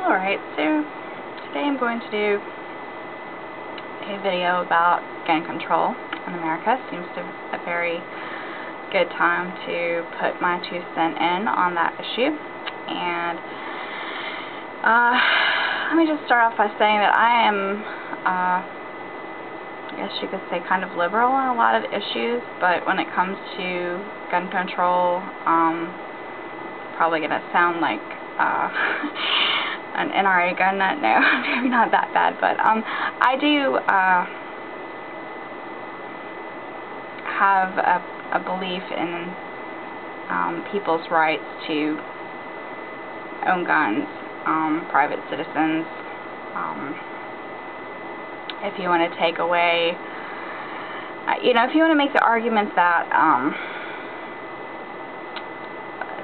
Alright, so today I'm going to do a video about gun control in America. Seems to be a very good time to put my 2 cents in on that issue. And let me just start off by saying that I am, I guess you could say, kind of liberal on a lot of issues, but when it comes to gun control, probably going to sound like an NRA gun nut. No, maybe not that bad, but I do have a belief in people's rights to own guns, private citizens. If you want to take away, if you want to make the argument that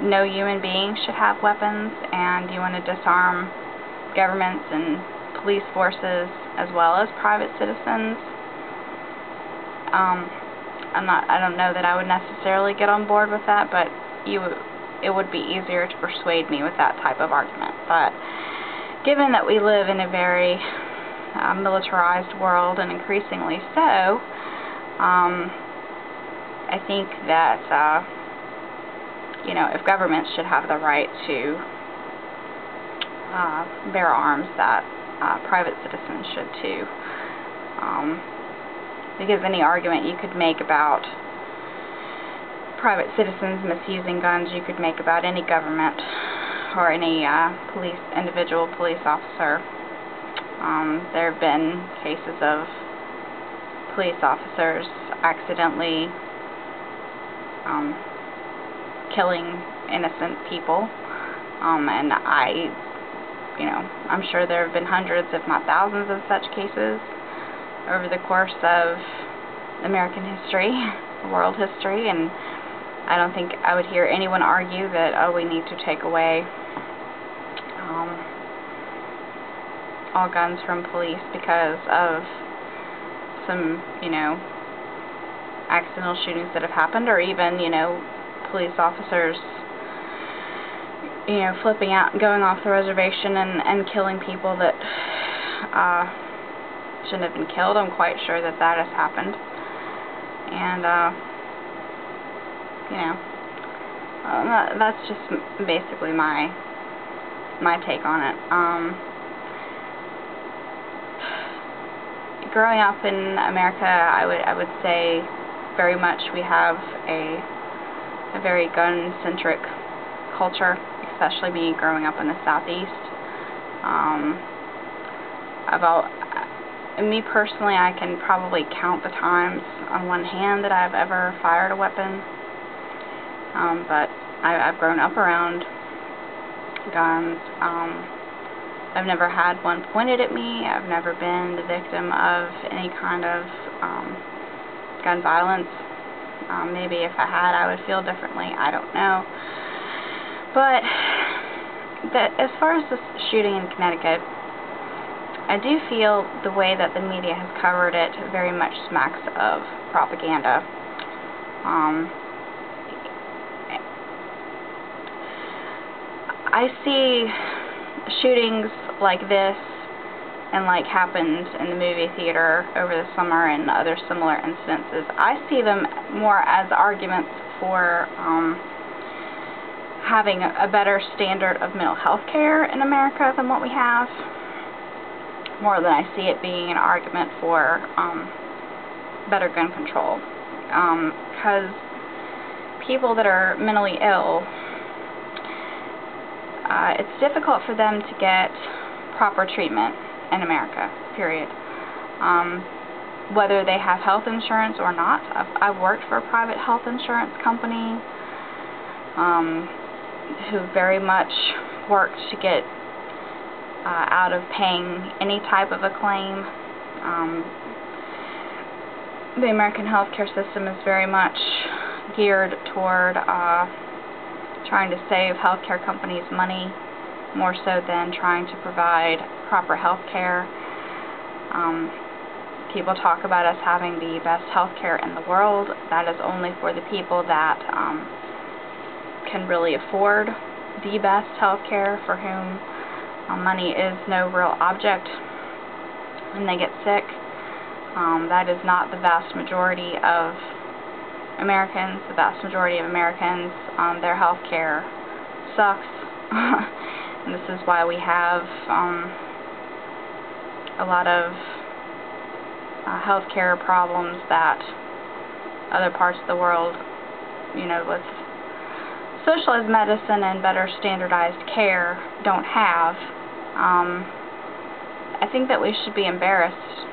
no human being should have weapons, and you want to disarm governments and police forces as well as private citizens, I don't know that I would necessarily get on board with that, but it would be easier to persuade me with that type of argument. But given that we live in a very militarized world, and increasingly so, I think that if governments should have the right to bear arms, that private citizens should too. Because any argument you could make about private citizens misusing guns, you could make about any government or any individual police officer. There have been cases of police officers accidentally killing innocent people, and I'm sure there have been hundreds, if not thousands, of such cases over the course of American history, world history, and I don't think I would hear anyone argue that, oh, we need to take away all guns from police because of some, accidental shootings that have happened, or even, police officers, flipping out and going off the reservation and killing people that shouldn't have been killed. I'm quite sure that that has happened. And, that's just basically my take on it. Growing up in America, I would say very much we have a very gun-centric culture, especially me growing up in the Southeast. Me personally, I can probably count the times on one hand that I've ever fired a weapon, but I've grown up around guns. I've never had one pointed at me. I've never been the victim of any kind of gun violence. Maybe if I had, I would feel differently. I don't know. But as far as this shooting in Connecticut, I do feel the way that the media has covered it very much smacks of propaganda. I see shootings like this and like happened in the movie theater over the summer and other similar incidences. I see them more as arguments for having a better standard of mental health care in America than what we have, more than I see it being an argument for better gun control. Because people that are mentally ill, it's difficult for them to get proper treatment in America, period. Whether they have health insurance or not. I've worked for a private health insurance company who very much worked to get out of paying any type of a claim. The American healthcare system is very much geared toward trying to save healthcare companies money, more so than trying to provide proper health care. People talk about us having the best health care in the world. That is only for the people that can really afford the best health care, for whom Money is no real object when they get sick. That is not the vast majority of Americans. The vast majority of Americans, their health care sucks. And this is why we have a lot of health care problems that other parts of the world, with socialized medicine and better standardized care, don't have. I think that we should be embarrassed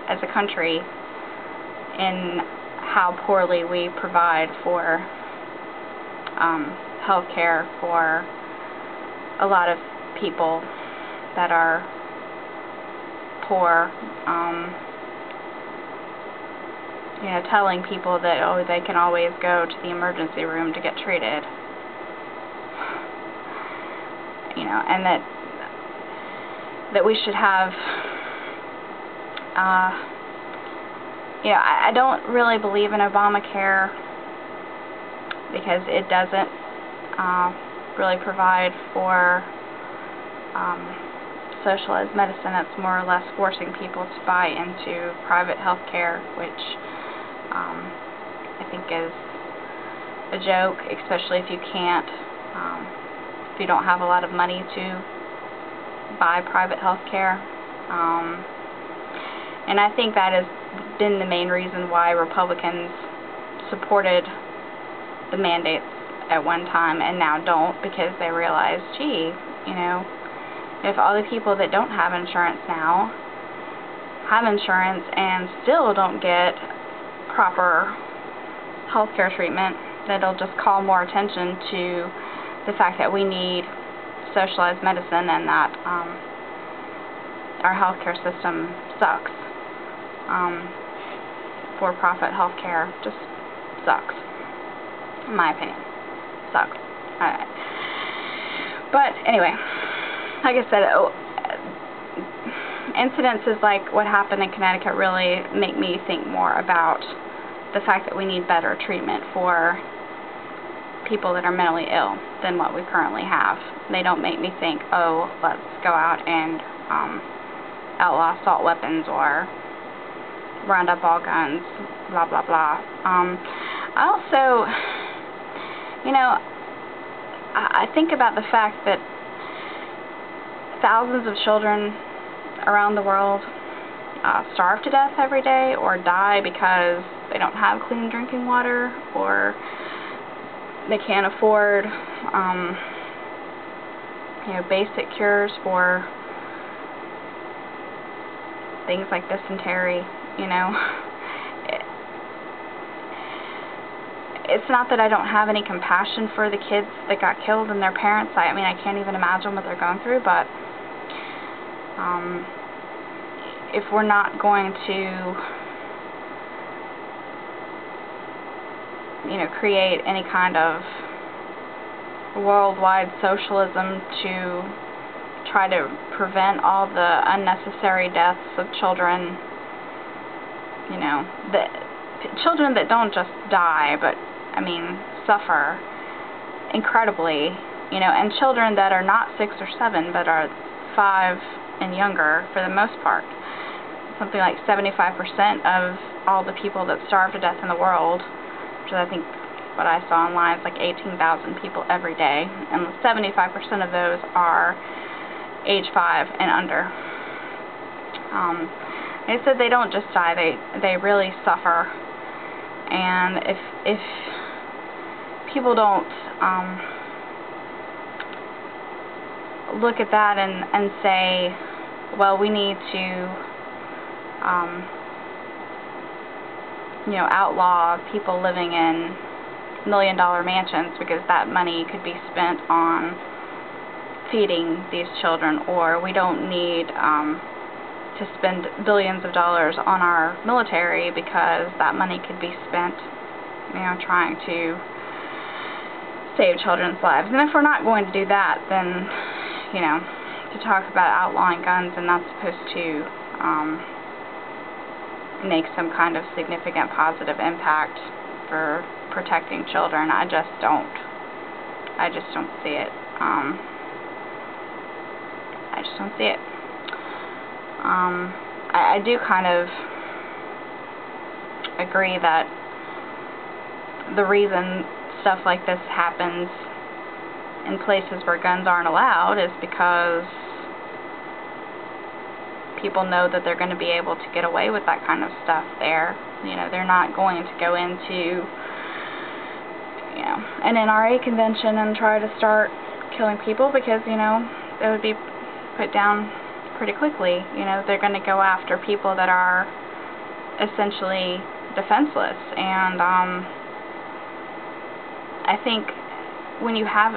as a country in how poorly we provide for health care for a lot of people that are poor. Telling people that, oh, they can always go to the emergency room to get treated. And that we should have, I don't really believe in Obamacare because it doesn't really provide for socialized medicine. It's more or less forcing people to buy into private health care, which I think is a joke, especially if you can't, if you don't have a lot of money to buy private health care. And I think that has been the main reason why Republicans supported the mandates at one time and now don't, because they realize, gee, if all the people that don't have insurance now have insurance and still don't get proper health care treatment, that'll just call more attention to the fact that we need socialized medicine and that our healthcare system sucks. For-profit healthcare just sucks, in my opinion. Sucks. But anyway, like I said, incidences like what happened in Connecticut really make me think more about the fact that we need better treatment for people that are mentally ill than what we currently have. They don't make me think, oh, let's go out and outlaw assault weapons or round up all guns, blah, blah, blah. I also, I think about the fact that thousands of children around the world starve to death every day or die because they don't have clean drinking water or they can't afford basic cures for things like dysentery. It's not that I don't have any compassion for the kids that got killed and their parents. I mean, I can't even imagine what they're going through, but if we're not going to create any kind of worldwide socialism to try to prevent all the unnecessary deaths of children, the children that don't just die, but suffer incredibly, and children that are not 6 or 7 but are 5 and younger for the most part. Something like 75% of all the people that starve to death in the world, which is, I think, what I saw online, is like 18,000 people every day, and 75% of those are age 5 and under. They said they don't just die, they really suffer. And if people don't look at that and say, well, we need to outlaw people living in million-dollar mansions because that money could be spent on feeding these children, or we don't need to spend billions of dollars on our military because that money could be spent, trying to save children's lives. And if we're not going to do that, then, to talk about outlawing guns and not supposed to make some kind of significant positive impact for protecting children, I just don't see it. don't see it. I do kind of agree that the reason stuff like this happens in places where guns aren't allowed is because people know that they're going to be able to get away with that kind of stuff there. You know, they're not going to go into, you know, an NRA convention and try to start killing people, because, you know, it would be put down pretty quickly. You know, they're going to go after people that are essentially defenseless. And I think when you have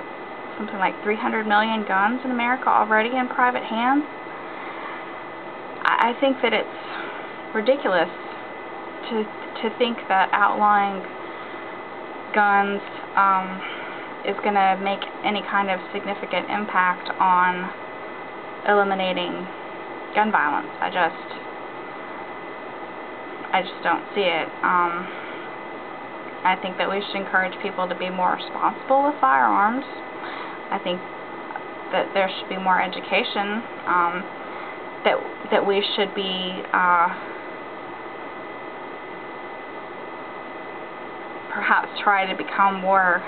something like 300 million guns in America already in private hands, I think that it's ridiculous to think that outlawing guns is going to make any kind of significant impact on eliminating gun violence. I just don't see it. I think that we should encourage people to be more responsible with firearms. I think that there should be more education, that we should be perhaps try to become more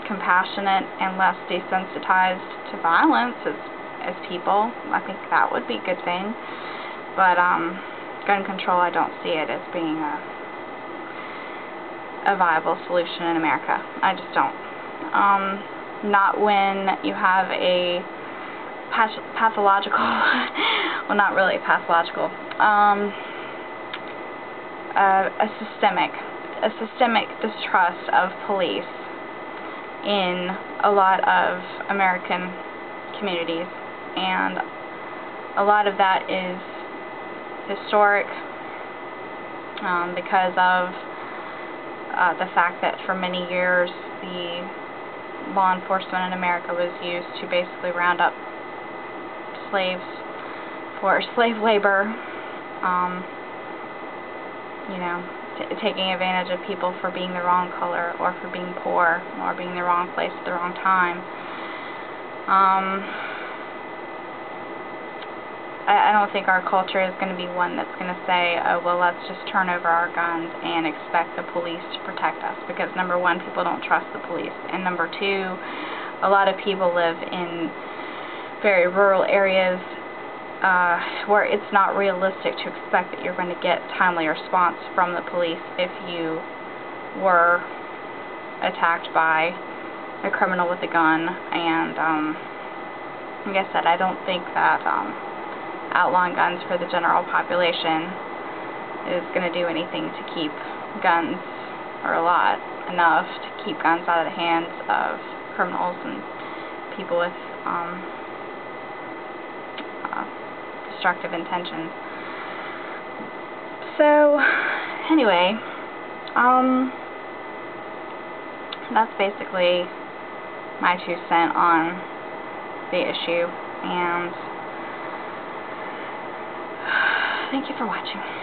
compassionate and less desensitized to violence as people. I think that would be a good thing. But gun control, I don't see it as being a viable solution in America. I just don't. Not when you have a pathological, well, not really pathological, a systemic distrust of police in a lot of American communities, and a lot of that is historic, because of the fact that for many years the law enforcement in America was used to basically round up slaves for slave labor, you know, taking advantage of people for being the wrong color, or for being poor, or being the wrong place at the wrong time. I don't think our culture is going to be one that's going to say, oh, well, let's just turn over our guns and expect the police to protect us, because number one, people don't trust the police, and number two, a lot of people live in very rural areas where it's not realistic to expect that you're going to get timely response from the police if you were attacked by a criminal with a gun. And like I said, I don't think that outlawing guns for the general population is going to do anything to keep guns, or a lot, enough to keep guns out of the hands of criminals and people with destructive intentions. So, anyway, that's basically my 2 cents on the issue, and thank you for watching.